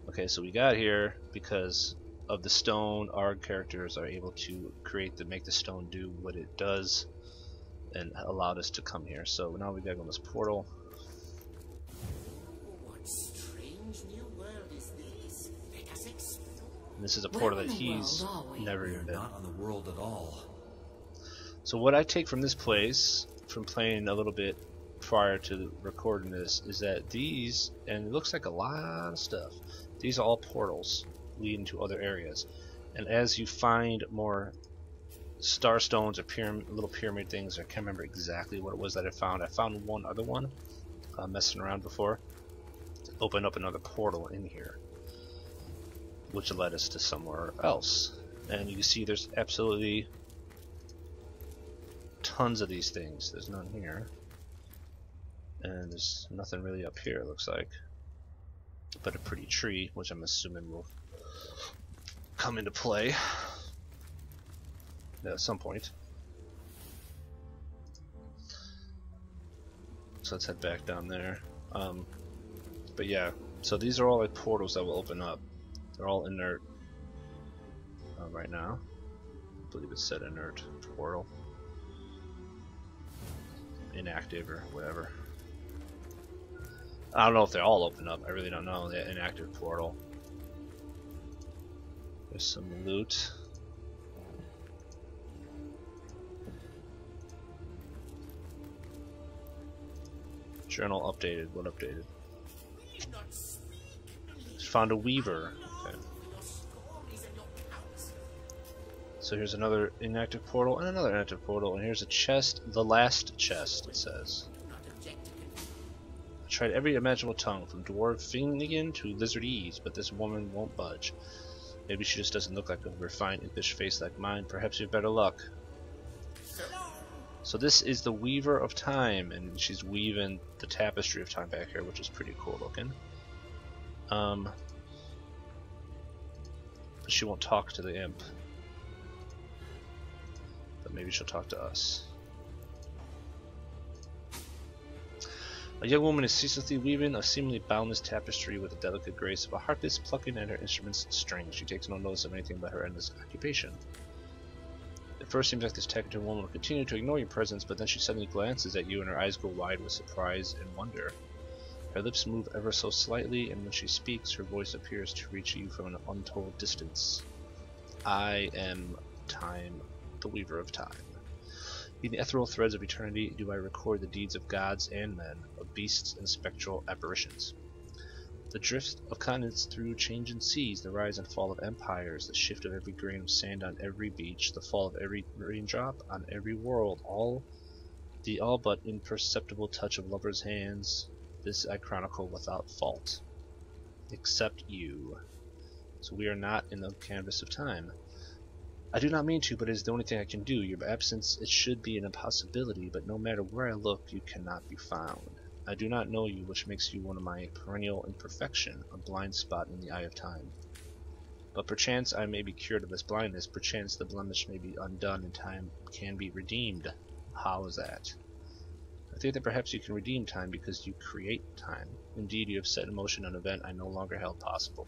Okay, so we got here because of the stone. Our characters are able to make the stone do what it does, and allowed us to come here. So now we gotta go in this portal. What strange new world is this? Let us explore. And this is a portal that he's never even been. Not on the world at all. So what I take from this place, from playing a little bit prior to recording this, is that these, and it looks like a lot of stuff, these are all portals leading to other areas. And as you find more star stones or little pyramid things, I can't remember exactly what it was that I found. I found one other one messing around before. Opened up another portal in here, which led us to somewhere else. And you can see there's absolutely tons of these things. There's none here. And there's nothing really up here, it looks like. But a pretty tree, which I'm assuming will come into play at some point. So let's head back down there. But yeah, so these are all like portals that will open up. They're all inert right now. I believe it said inert portal. Inactive or whatever. I don't know if they all open up. I really don't know. The inactive portal. There's some loot. Journal updated. What updated? Just found a weaver. Okay. So here's another inactive portal and another inactive portal, and here's a chest, the last chest, it says. I tried every imaginable tongue, from dwarf Finnegan to lizardese, but this woman won't budge. Maybe she just doesn't look like a refined, impish face like mine. Perhaps you have better luck. So this is the Weaver of Time, and she's weaving the tapestry of time back here, which is pretty cool looking. But she won't talk to the imp. But maybe she'll talk to us. A young woman is ceaselessly weaving a seemingly boundless tapestry with the delicate grace of a harpist plucking at her instrument's strings. She takes no notice of anything but her endless occupation. It first seems like this taciturn woman will continue to ignore your presence, but then she suddenly glances at you and her eyes go wide with surprise and wonder. Her lips move ever so slightly, and when she speaks, her voice appears to reach you from an untold distance. I am Time, the Weaver of Time. In the ethereal threads of eternity do I record the deeds of gods and men, of beasts and spectral apparitions. The drift of continents through changing seas, the rise and fall of empires, the shift of every grain of sand on every beach, the fall of every raindrop on every world, the all but imperceptible touch of lovers' hands, this I chronicle without fault. Except you. So we are not in the canvas of time. I do not mean to, but it is the only thing I can do. Your absence, it should be an impossibility, but no matter where I look, you cannot be found. I do not know you, which makes you one of my perennial imperfection, a blind spot in the eye of time. But perchance I may be cured of this blindness, perchance the blemish may be undone and time can be redeemed. How is that? I think that perhaps you can redeem time because you create time. Indeed, you have set in motion an event I no longer held possible.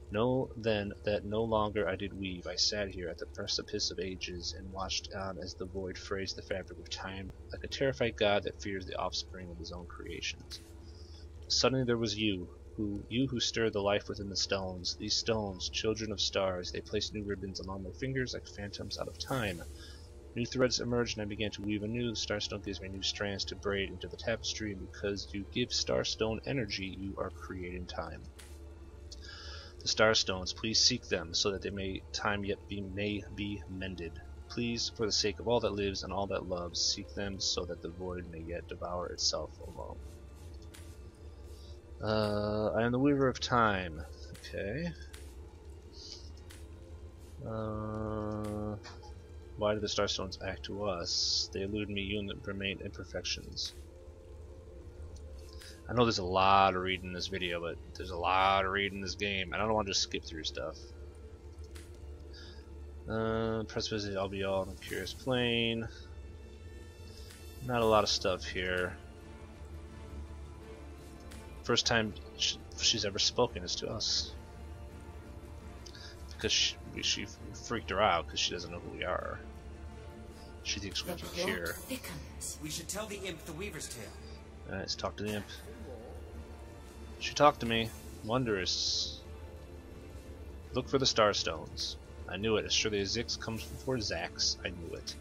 Know then that no longer I did weave. I sat here at the precipice of ages and watched on as the void phrased the fabric of time, like a terrified god that fears the offspring of his own creations. Suddenly there was you who stirred the life within the stones. These stones, children of stars, they placed new ribbons along my fingers like phantoms out of time. New threads emerged and I began to weave anew. Starstone gives me new strands to braid into the tapestry, and because you give Starstone energy, you are creating time. The Starstones, please seek them, so that time yet may be mended. Please, for the sake of all that lives and all that loves, seek them so that the void may yet devour itself alone. I am the Weaver of Time. Okay. Why do the Starstones act to us? They elude me, you remain imperfections. I know there's a lot of reading in this video, but there's a lot of reading in this game. I don't want to just skip through stuff. Precipice, I'll be all on the Curious Plane. Not a lot of stuff here. First time she's ever spoken is to us. Because she freaked her out because she doesn't know who we are. She thinks we can cure. We should tell the imp the Weaver's tale. Alright, let's talk to the imp. She talked to me. Wondrous. Look for the Starstones. I knew it. As surely as Zix comes before Zax, I knew it.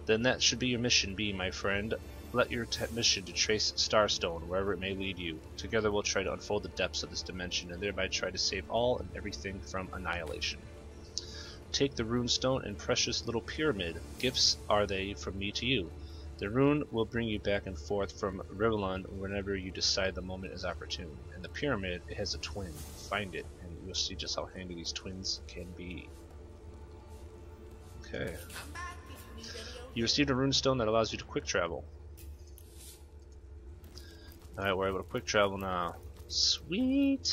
Then that should be your mission be, my friend. Let your mission to trace Starstone wherever it may lead you. Together we'll try to unfold the depths of this dimension and thereby try to save all and everything from annihilation. Take the runestone and precious little pyramid. Gifts are they from me to you. The rune will bring you back and forth from Rivellon whenever you decide the moment is opportune. And the pyramid, it has a twin. Find it, and you'll see just how handy these twins can be. Okay. You received a runestone that allows you to quick travel. Alright, we're able to quick travel now. Sweet!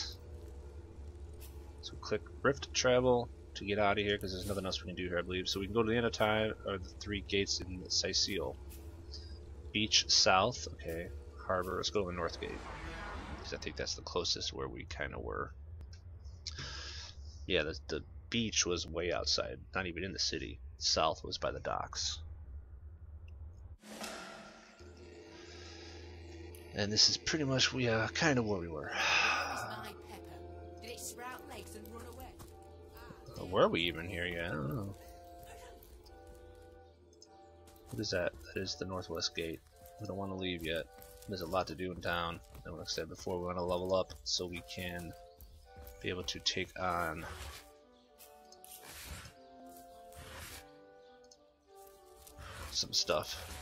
So click Rift Travel to get out of here because there's nothing else we can do here, I believe. So we can go to the end of time, or the 3 gates in Sicil. Beach south, okay. Harbor, let's go to the north gate. Because I think that's the closest where we kind of were. Yeah, the beach was way outside, not even in the city. South was by the docks. And this is pretty much kind of where we were. Were we even here yet? I don't know. What is that? That is the northwest gate. We don't want to leave yet. There's a lot to do in town. And like I said before, we want to level up so we can be able to take on some stuff.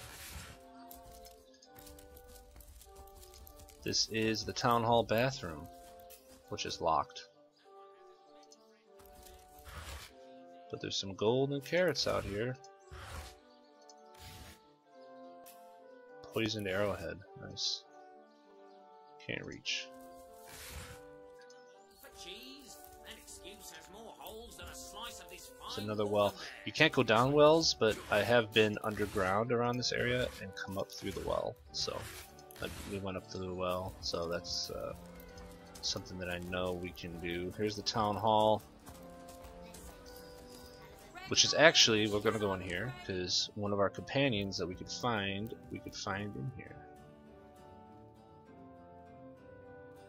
This is the town hall bathroom, which is locked. But there's some gold and carrots out here. Poisoned arrowhead, nice. Can't reach. It's another well. You can't go down wells, but I have been underground around this area and come up through the well. So we went up through the well, so that's something that I know we can do. Here's the town hall, which is actually, we're going to go in here because one of our companions that we could find in here.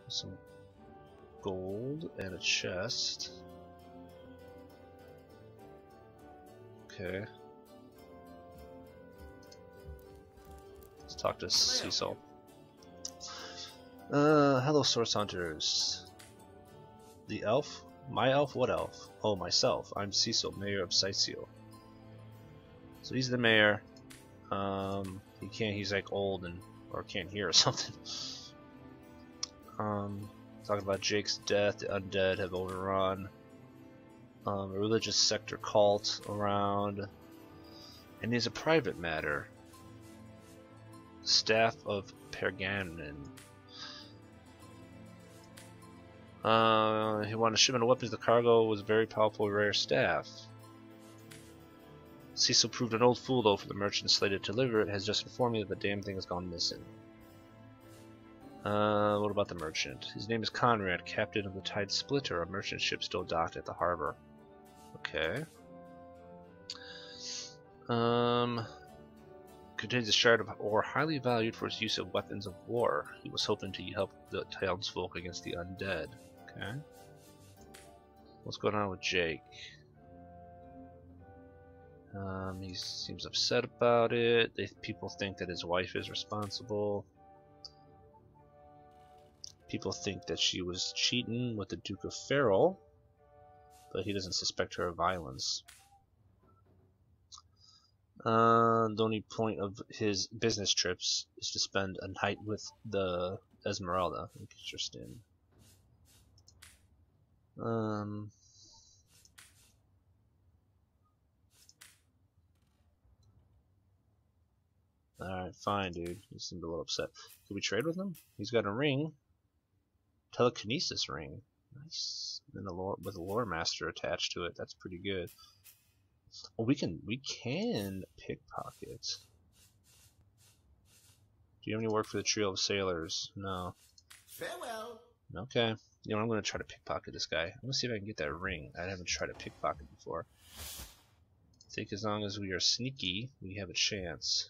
Some gold and a chest. Okay. Let's talk to Cecil. Hello, source hunters. The elf? My elf? What elf? Oh, myself. I'm Cecil, mayor of Sicil. So he's the mayor. He's like old or can't hear or something. Talking about Jake's death. The undead have overrun. A religious sector cult around. And there's a private matter. Staff of Pergamon. He wanted a shipment of weapons. The cargo was a very powerful, rare staff. Cecil proved an old fool, though, for the merchant slated to deliver it has just informed me that the damn thing has gone missing. What about the merchant? His name is Conrad, captain of the Tide Splitter, a merchant ship still docked at the harbor. Okay. Contains a shard of ore highly valued for its use of weapons of war. He was hoping to help the townsfolk against the undead. Okay. What's going on with Jake? He seems upset about it. People think that his wife is responsible. People think that she was cheating with the Duke of Farrell, but he doesn't suspect her of violence. The only point of his business trips is to spend a night with the Esmeralda. Interesting. Alright, fine, dude. He seemed a little upset. Can we trade with him? He's got a ring. Telekinesis ring. Nice. And with a lore master attached to it. That's pretty good. Well, we can pickpocket. Do you have any work for the trio of sailors? No. Farewell. Okay. You know, I'm going to try to pickpocket this guy. I'm going to see if I can get that ring. I haven't tried to pickpocket before. I think as long as we are sneaky, we have a chance.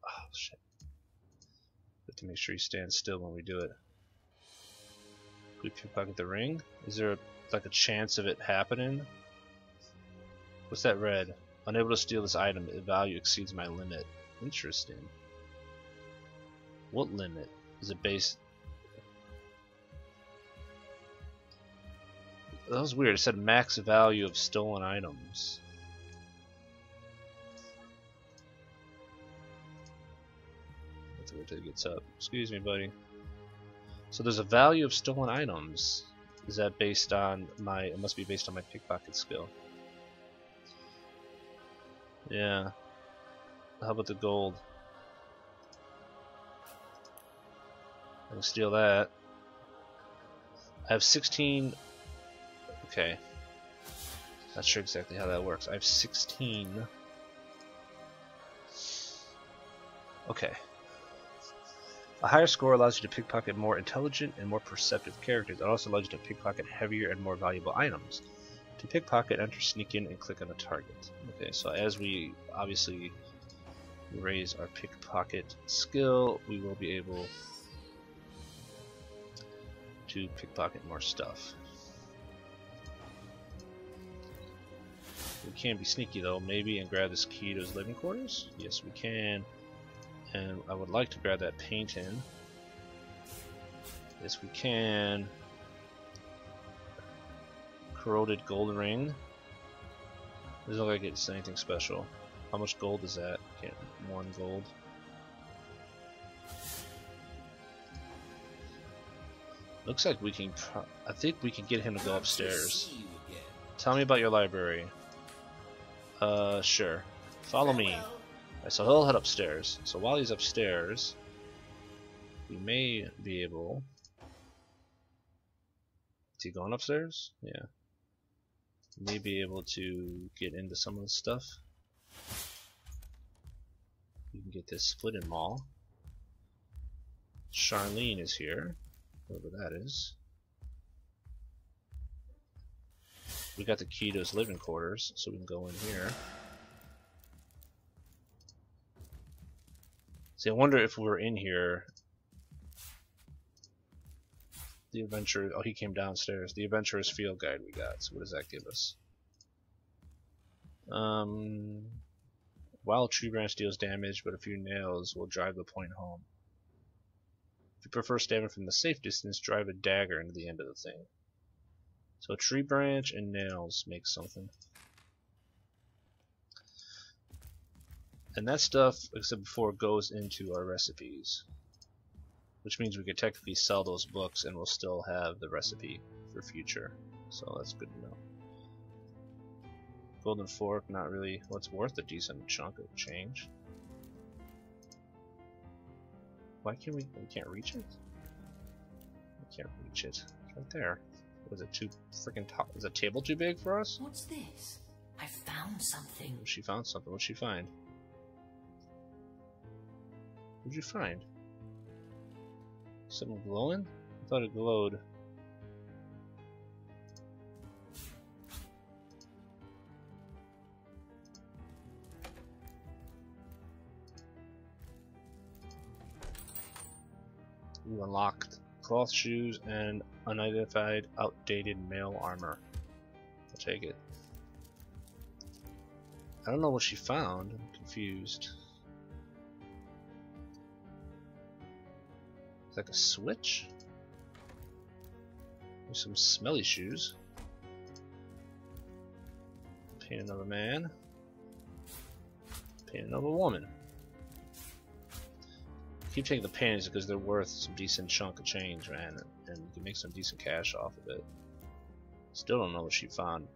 Oh, shit. Have to make sure he stands still when we do it. Can we pickpocket the ring? Is there like a chance of it happening? What's that red? Unable to steal this item. The value exceeds my limit. Interesting. What limit? Is it based? That was weird. It said max value of stolen items. Let's wait till it gets up. Excuse me, buddy. So there's a value of stolen items. Is that based on my? It must be based on my pickpocket skill. Yeah. How about the gold? I can steal that. I have 16. Okay. Not sure exactly how that works. I have 16. Okay. A higher score allows you to pickpocket more intelligent and more perceptive characters. It also allows you to pickpocket heavier and more valuable items. To pickpocket, enter sneak in and click on a target. Okay, so as we obviously raise our pickpocket skill, we will be able to pickpocket more stuff. We can be sneaky though, maybe, and grab this key to his living quarters. Yes, we can. And I would like to grab that painting. Yes, we can. Corroded gold ring. Doesn't look like it's anything special. How much gold is that? Can't. 1 gold. Looks like we can. I think we can get him to go upstairs. Tell me about your library. Sure. Follow me. Right, so he'll head upstairs. So while he's upstairs, we may be able. Is he going upstairs? Yeah. May be able to get into some of the stuff. We can get this split in mall. Charlene is here, whoever that is. We got the key to his living quarters, so we can go in here. See, I wonder if we're in here. The adventure. Oh, he came downstairs. The adventurer's field guide we got. So what does that give us? Wild tree branch deals damage, but a few nails will drive the point home. If you prefer stabbing from the safe distance, drive a dagger into the end of the thing. So a tree branch and nails make something. And that stuff, like I said before, goes into our recipes. Which means we could technically sell those books and we'll still have the recipe for future. So that's good to know. Golden fork, not really. What's worth a decent chunk of change. Why can't we can't reach it? We can't reach it. It's right there. Was it too freaking tall? Is the table too big for us? What's this? I found something. She found something. What'd she find? What'd you find? Something glowing? I thought it glowed. You unlocked cloth shoes and unidentified outdated male armor. I'll take it. I don't know what she found. I'm confused. It's like a switch? There's some smelly shoes. Painting of a man. Painting of a woman. Keep taking the panties because they're worth some decent chunk of change, man, and you can make some decent cash off of it. Still don't know what she found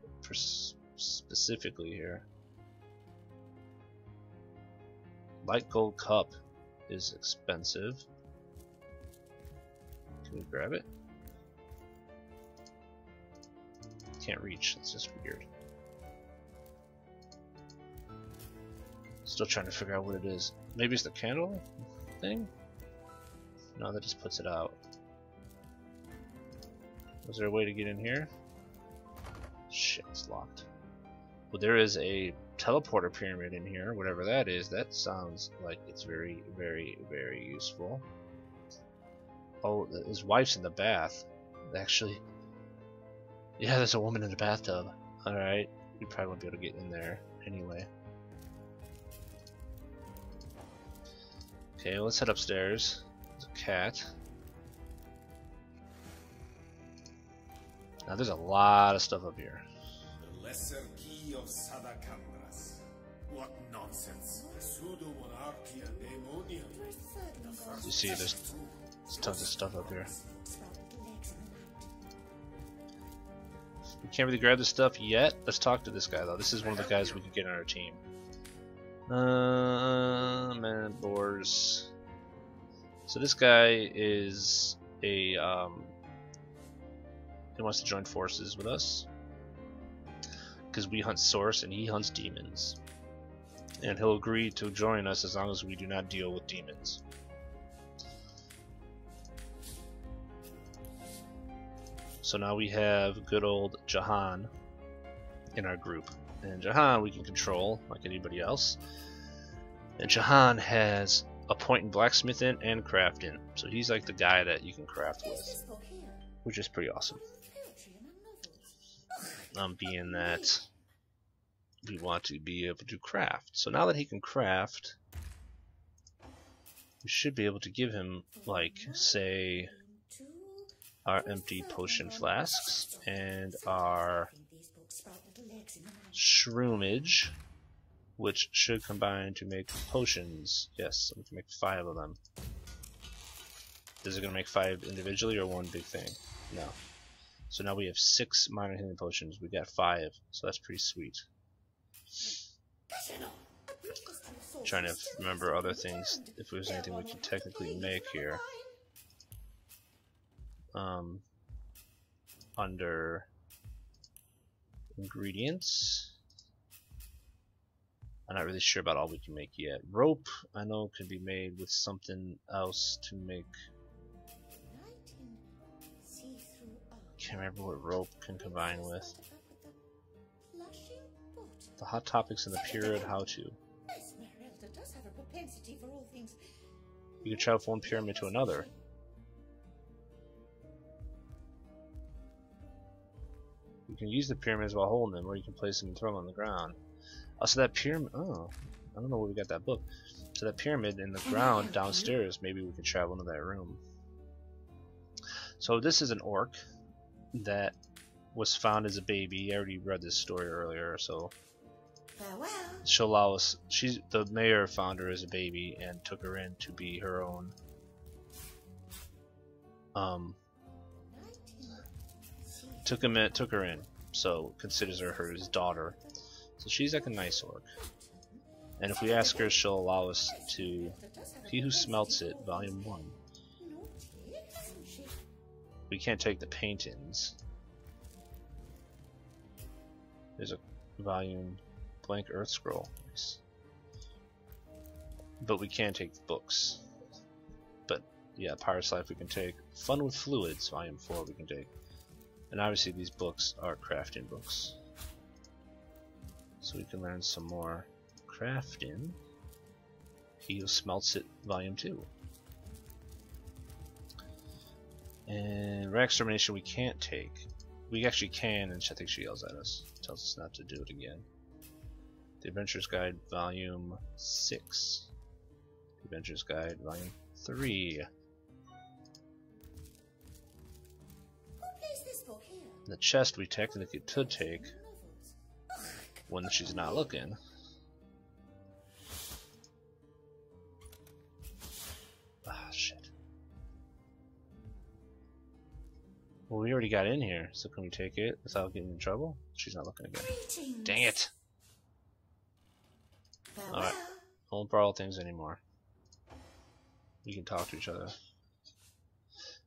specifically here. Light gold cup is expensive. Can we grab it? Can't reach, it's just weird. Still trying to figure out what it is. Maybe it's the candle thing? No, that just puts it out. Was there a way to get in here? Shit, it's locked. Well, there is a teleporter pyramid in here, whatever that is. That sounds like it's very, very, very useful. Oh, his wife's in the bath. Actually, yeah, there's a woman in the bathtub. Alright, we probably won't be able to get in there anyway. Okay, let's head upstairs. There's a cat. Now there's a lot of stuff up here. The lesser key of Sadakandras. What nonsense. Pseudo-monarchia daemonium. You see, there's tons of stuff up here. We can't really grab this stuff yet. Let's talk to this guy though. This is one of the guys we can get on our team. Man boars. So this guy is a he wants to join forces with us because we hunt source and he hunts demons, and he'll agree to join us as long as we do not deal with demons. So now we have good old Jahan in our group, and Jahan we can control like anybody else, and Jahan has a point in blacksmithing and crafting, so he's like the guy that you can craft with, which is pretty awesome. Being that we want to be able to craft. So now that he can craft, we should be able to give him, like, say, our empty potion flasks and our shroomage, which should combine to make potions. Yes, we can make 5 of them. Is it going to make 5 individually or one big thing? No. So now we have 6 minor healing potions. We got 5, so that's pretty sweet. Trying to remember other things, if there's anything we can technically make here. Under ingredients, I'm not really sure about all we can make yet. Rope, I know, can be made with something else to make. Can't remember what rope can combine with. The hot topics in the period how to. You can travel from one pyramid to another. You can use the pyramids while holding them, or you can place them and throw them on the ground. So that pyramid. Oh, I don't know where we got that book. So that pyramid in the ground downstairs. Maybe we can travel into that room. So this is an orc that was found as a baby. I already read this story earlier, so she'll allow us. The mayor found her as a baby and took her in to be her own. Took her in, so considers her his daughter. So she's like a nice orc. And if we ask her, she'll allow us to. He Who Smelts It, Volume 1. We can't take the paintings. There's a volume blank earth scroll. Nice. But we can take the books. But yeah, Pirate's Life we can take. Fun with Fluids, Volume 4 we can take. And obviously these books are crafting books. So we can learn some more crafting. He Who Smelts It, Volume 2. And Rat Extermination we can't take. We actually can, and I think she yells at us. Tells us not to do it again. The Adventurer's Guide, Volume 6. The Adventurer's Guide, Volume 3. The chest we technically could take when she's not looking. Ah, shit. Well, we already got in here, so can we take it without getting in trouble? She's not looking again. Dang it! Alright, won't borrow things anymore. We can talk to each other.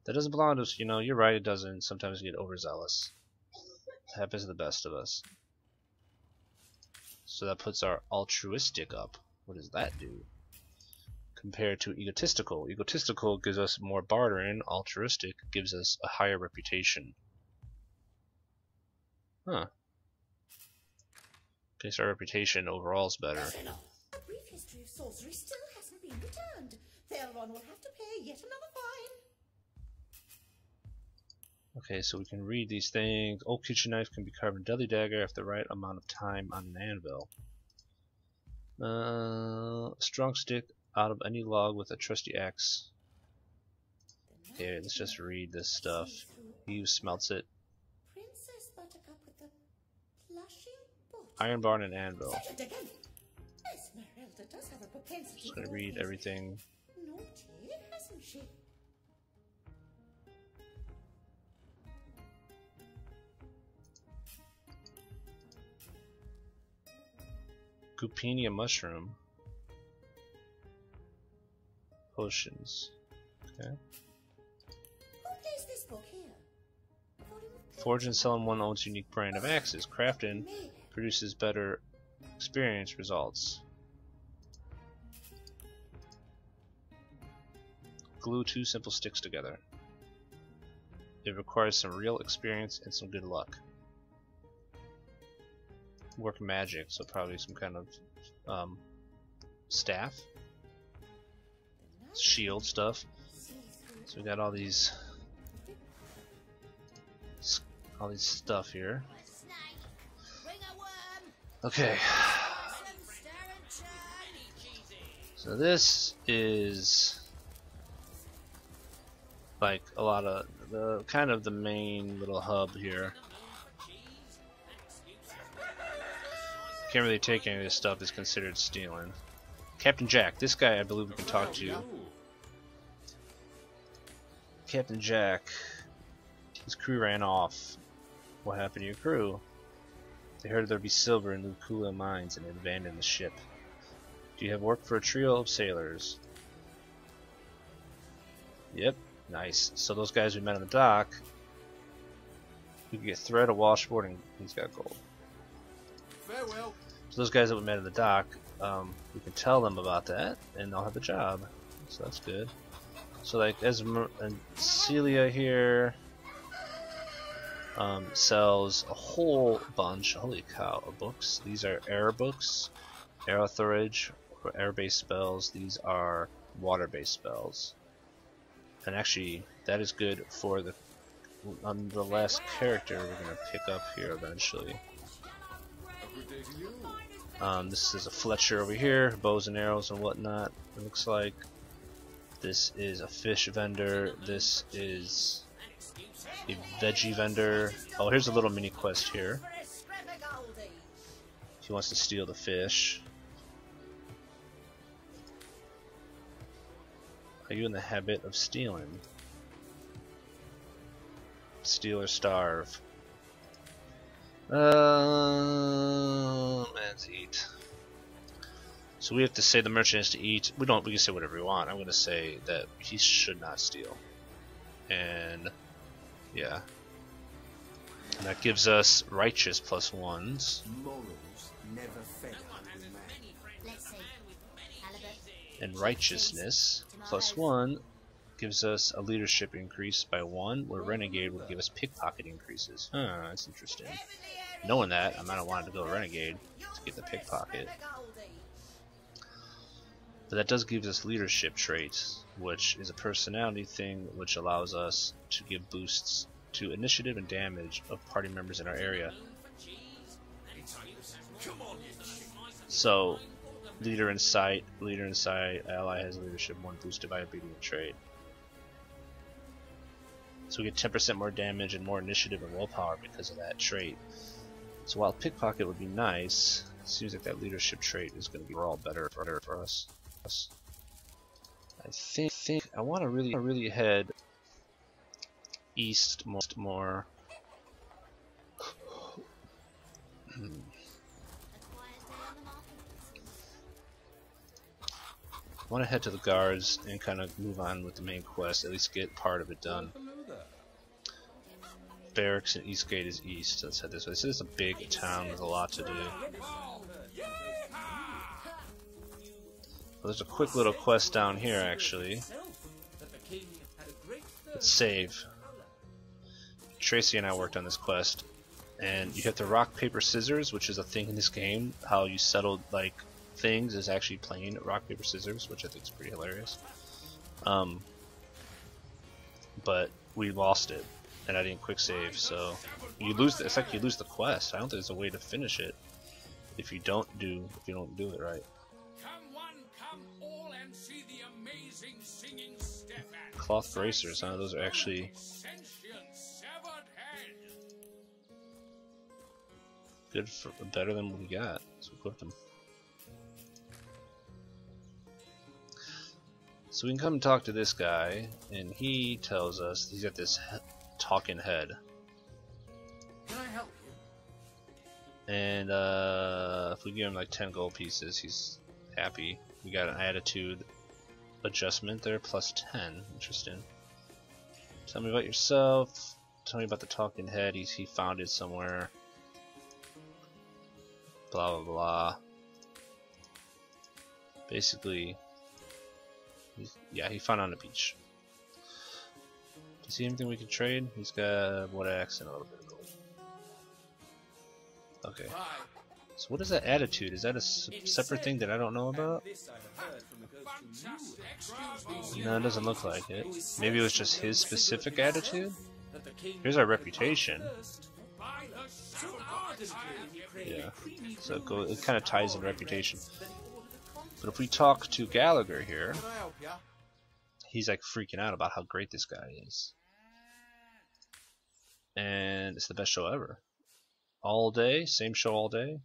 That doesn't belong to us, you know, you're right, it doesn't. Sometimes we get overzealous. It happens to the best of us. So that puts our altruistic up. What does that do? Compared to egotistical. Egotistical gives us more bartering. Altruistic gives us a higher reputation. Huh. Okay, so our reputation overall is better. A brief history of sorcery still hasn't been returned. Theron will have to pay yet another fine. Okay, so we can read these things. Old kitchen knife can be carved in deadly dagger after the right amount of time on an anvil. Strong stick out of any log with a trusty axe. Okay, let's just read this stuff. He who smelts it. Princess Buttercup with the blushing bottom. Iron barn and anvil. Say it again. Esmeralda does have a propensity. Just gonna read everything. Naughty, hasn't she? Goopenia mushroom. Potions. Okay. Who plays this book here? Forge and sell in one owns unique brand of axes. Crafting produces better experience results. Glue two simple sticks together. It requires some real experience and some good luck. Work magic, so probably some kind of staff, shield stuff. So we got all these stuff here. Okay. So this is like a lot of the kind of the main little hub here. Can't really take any of this stuff that's considered stealing. Captain Jack, this guy I believe we can talk to. Captain Jack, his crew ran off. What happened to your crew? They heard there'd be silver in Lucula mines and abandoned the ship. Do you have work for a trio of sailors? Yep, nice. So those guys we met on the dock, we can get thread, a washboard, and he's got gold. Farewell. So those guys that we met in the dock, we can tell them about that, and they'll have a job. So that's good. So like and Celia here sells a whole bunch, holy cow, of books. These are air books, air authorage for air-based spells. These are water-based spells. And actually, that is good for the last character we're gonna pick up here eventually. This is a Fletcher over here, bows and arrows and whatnot. It looks like this is a fish vendor. This is a veggie vendor. Oh, here's a little mini quest here. He wants to steal the fish. Are you in the habit of stealing? Steal or starve. Let's eat. So we have to say the merchant has to eat. We can say whatever we want. I'm gonna say that he should not steal. And yeah. And that gives us righteous +1s. Morals never fed hungry man. And righteousness +1 gives us a leadership increase by 1, where renegade will give us pickpocket increases. Huh, that's interesting. Knowing that, I might have wanted to go renegade to get the pickpocket. But that does give us leadership traits, which is a personality thing which allows us to give boosts to initiative and damage of party members in our area. So, leader in sight, ally has leadership 1 boosted by obedient trait. So we get 10% more damage and more initiative and willpower because of that trait. So while pickpocket would be nice, it seems like that leadership trait is going to be all better for us. I think I want to really head east more. I want to head to the guards and kind of move on with the main quest, at least get part of it done. Barracks and Eastgate is east. Let's head this way. This is a big town with a lot to do. there's a quick little quest down here actually. Let's save. Tracy and I worked on this quest, and you have to rock, paper, scissors, which is a thing in this game. How you settle like things is actually playing rock, paper, scissors, which I think is pretty hilarious. But we lost it, and I didn't quick save, so you lose. It's like you lose the quest. I don't think there's a way to finish it if you don't do it right. Come one, come all, and see the amazing singing Stefan. Cloth bracers, huh? Those are actually good for better than what we got. So equip them. So we can come talk to this guy, and he tells us he's got this talking head. Can I help you? And if we give him like 10 gold pieces, he's happy. We got an attitude adjustment there, plus 10. Interesting. Tell me about yourself. Tell me about the talking head. He found it somewhere. Blah blah blah. Basically, he found it on the beach. Do you see anything we can trade? He's got wood axe and a little bit of gold. Okay. So what is that attitude? Is that a separate thing that I don't know about? No, it doesn't look like it. Maybe it was just his specific attitude? Here's our reputation. Yeah, so it kind of ties in reputation. But if we talk to Gallagher here, he's like freaking out about how great this guy is. And it's the best show ever. All day, same show all day.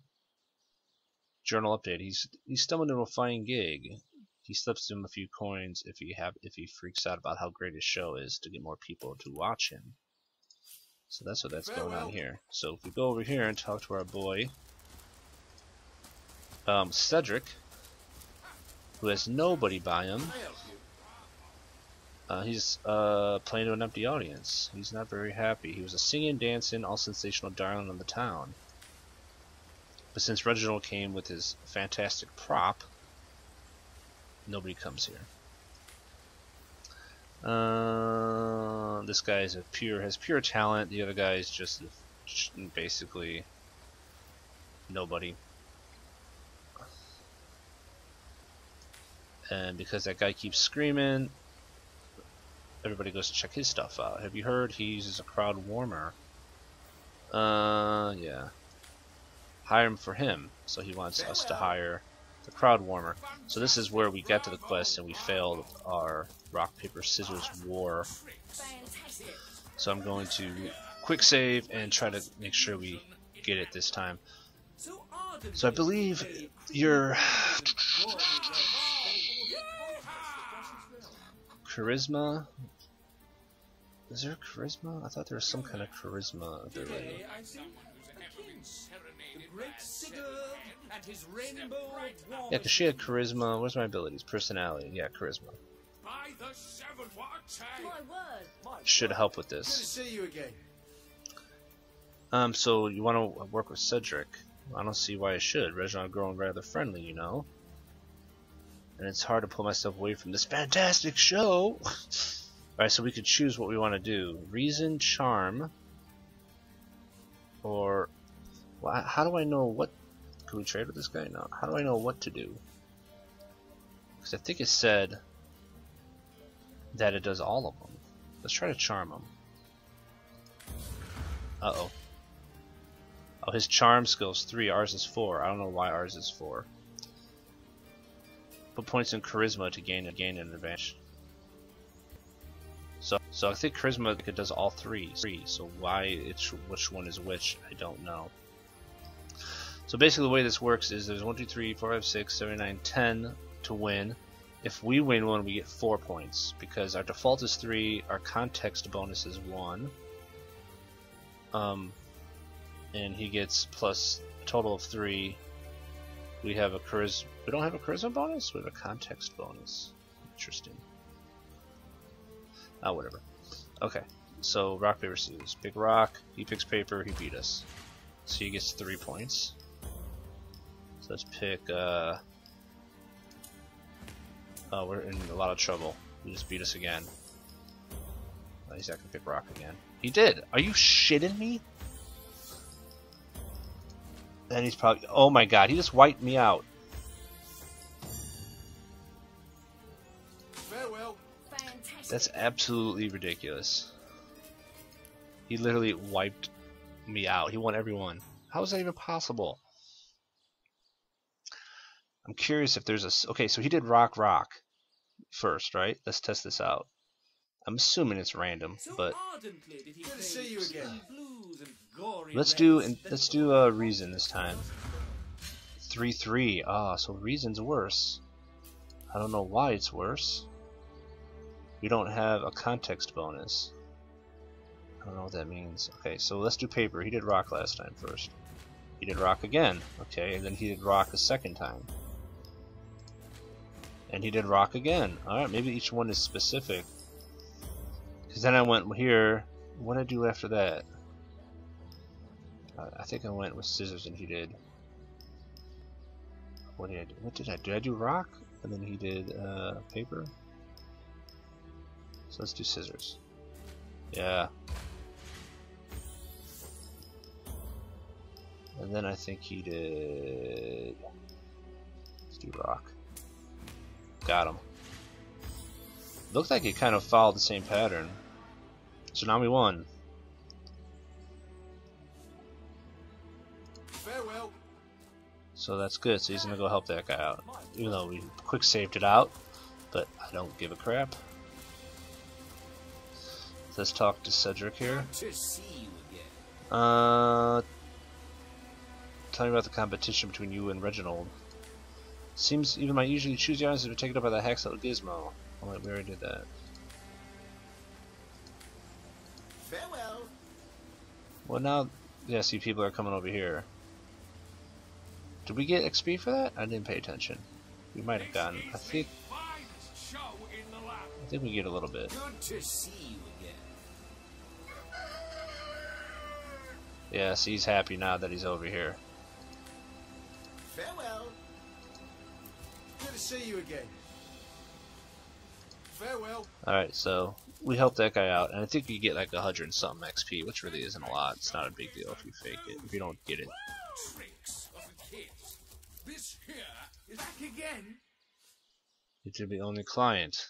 Journal update. He's stumbled into a fine gig. He slips him a few coins if he freaks out about how great his show is to get more people to watch him. So that's what that's going on here. So if we go over here and talk to our boy Cedric, who has nobody by him. He's playing to an empty audience. He's not very happy. He was a singing, dancing, all sensational darling of the town. But since Reginald came with his fantastic prop, nobody comes here. This guy has pure talent. The other guy is just basically nobody. And because that guy keeps screaming, everybody goes to check his stuff out. Have you heard he uses a crowd warmer? Yeah. Hire him for him. So he wants us to hire the crowd warmer. So this is where we got to the quest and we failed our rock, paper, scissors war. So I'm going to quick save and try to make sure we get it this time. So I believe you're charisma. Is there charisma? I thought there was some kind of charisma ability. Yeah, because she had charisma. Where's my abilities? Personality. Yeah, charisma. Should help with this. So you want to work with Cedric? I don't see why I should. Reginald growing rather friendly, you know. And it's hard to pull myself away from this fantastic show. Alright, so we could choose what we want to do. Reason, charm, or... Well, how do I know what... Can we trade with this guy? No. How do I know what to do? Because I think it said that it does all of them. Let's try to charm him. Uh-oh. Oh, his charm skill's 3, ours is 4. I don't know why ours is 4. Put points in charisma to gain an advantage. So I think charisma does all 3. So why which one is which, I don't know. So basically the way this works is there's 1, 2, 3, 4, 5, 6, 7, 9, 10 to win. If we win one, we get 4 points because our default is 3, our context bonus is 1. And he gets plus a total of 3. We have a charisma. We don't have a charisma bonus. We have a context bonus. Interesting. Ah, whatever. Okay. So rock, paper, scissors. Pick rock. He picks paper. He beat us. So he gets 3 points. So let's pick. Oh, we're in a lot of trouble. He just beat us again. Oh, he's not gonna pick rock again. He did! Are you shitting me? And he's probably... Oh my god, he just wiped me out. Farewell. Fantastic. That's absolutely ridiculous. He literally wiped me out. He won every one. How is that even possible? I'm curious if there's a... Okay, so he did rock first, right? Let's test this out. I'm assuming it's random, but Good to see you again. let's do reason this time. 3-3. Ah, so reason's worse. I don't know why it's worse. We don't have a context bonus. I don't know what that means. Okay, so let's do paper. He did rock last time first. He did rock again. Okay, and then he did rock a second time. And he did rock again. Alright, maybe each one is specific. Because then I went here. What did I do after that? I think I went with scissors and he did. What did I do? What did I do? Did I do rock? And then he did paper? So let's do scissors. Yeah. And then I think he did... Let's do rock. Got him. Looked like it kind of followed the same pattern. So now we won. Farewell. So that's good. So he's gonna go help that guy out. Even though we quick saved it out. But I don't give a crap. Let's talk to Cedric here. To see you again. Tell me about the competition between you and Reginald. Seems even my usually choosy items have been taken up by the hacks little gizmo. Oh wait, we already did that. Farewell. Well now, yeah, see people are coming over here. Did we get XP for that? I didn't pay attention. We might have gotten. I think we get a little bit. Good to see you again. Yeah, see he's happy now that he's over here. Farewell. Good to see you again. Farewell. Alright, so we helped that guy out, and I think you get like 100 and something XP, which really isn't a lot. It's not a big deal if you fake it, if you don't get it. Tricks of the kids. This here is back again. You should be the only client.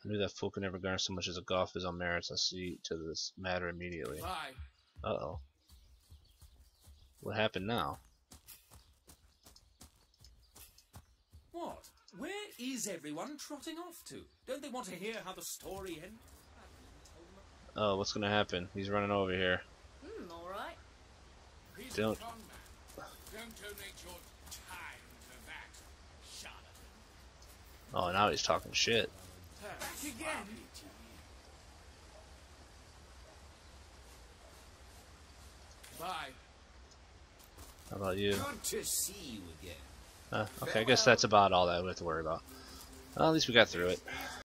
I knew that fool could never garner so much as a golf his own merits. I'll see to this matter immediately. Bye. Uh-oh. What happened now? What? Where is everyone trotting off to? Don't they want to hear how the story ends? Oh, what's gonna happen? He's running over here. Alright. Don't. Don't donate your time to that, charlatan. Oh, now he's talking shit. Back again. Bye. How about you? Good to see you again. Okay, I guess that's about all that we have to worry about. Well, at least we got through it.